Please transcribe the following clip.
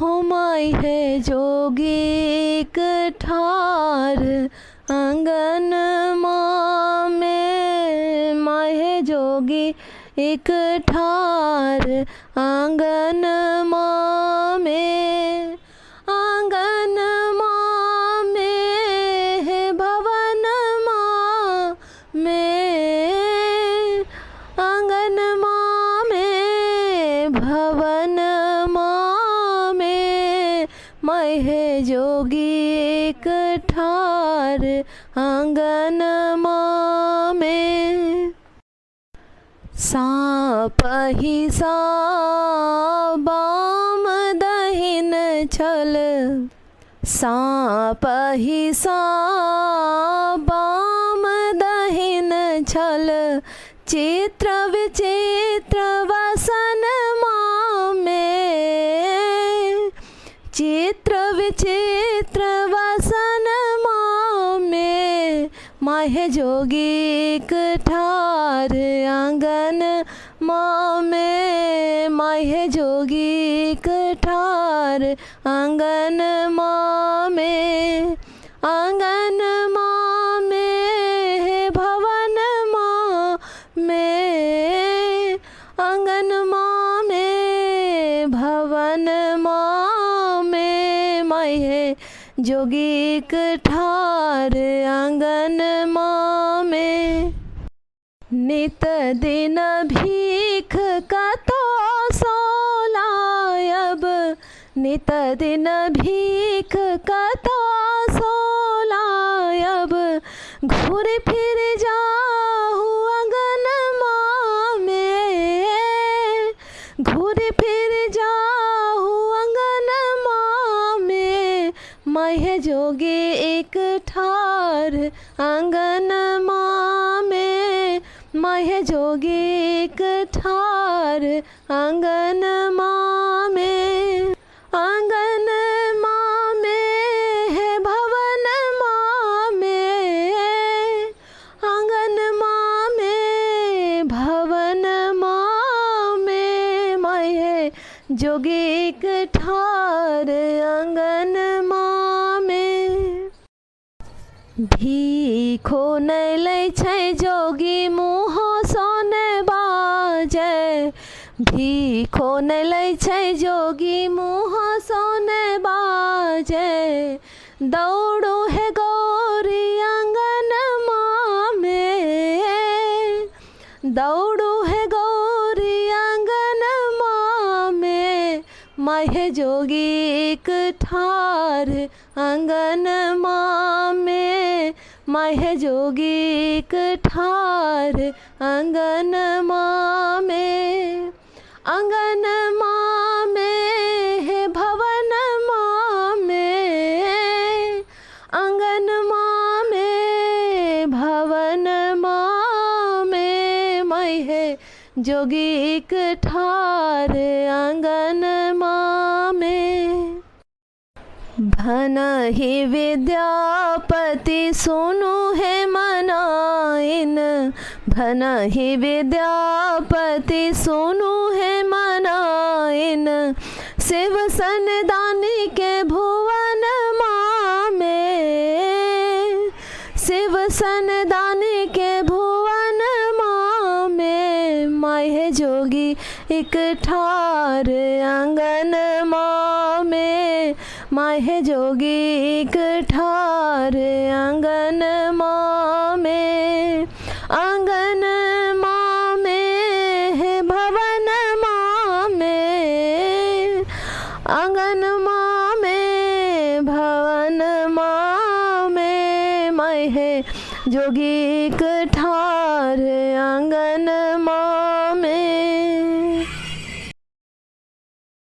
हो माई है जोगी कठार आंगन में, माई है जोगी एक ठार आंगन में, आंगन में है भवन में, आंगन में भवन में, मैं है जोगी कठार आंगन में। सांप ही सा बाम दहिन छल, सांप ही सा बाम दहिन छल, चित्र विचित्र वसन में, चित्र विचित्र वसन में, माँ है जोगी कठार आंगन में, माँ है जोगी कठार आंगन में, आंगन में है भवन में, आंगन में भवन में, मैं है जोगी कठार आंगन में। नित दिन भीख का तो सोलायब, नित दिन भीख का तो सोलायब, घूर फिर जाहू आंगन में, घूर फिर जाहू आंगन में, मैं है जोगी एक ठार आंगन में, मैं है जोगी एक ठार आंगन में, आंगन में है भवन में, आंगन में भवन में, मैं है जोगी एक ठार आंगन में। भीखो नहीं लै छै जोगी मुँह सोने बाजे, भीखो नहीं लै छै जोगी मुँह सोने बाजे, दौड़ो है गौरी आंगन में, दौड़ो है गौरी आंगन में, मैं है जोगी एक ठार आंगन में, मैं है जोगी एक ठार आंगन में, आंगन में है भवन में, आंगन में भवन में, मैं है जोगी एक ठार आंगन में। भन ही विद्यापति सुनु है मनाइन, भन ही विद्यापति सुनु है मनाइन, शिव सनदानी के भुवन में, शिव सनदानी के भुवन में, मैं है जोगी एक ठार आंगन में, मैं है जोगी एक ठार आंगन में, आंगन में है भवन में, आंगन में भवन में, मैं है जोगी एक ठार आंगन में।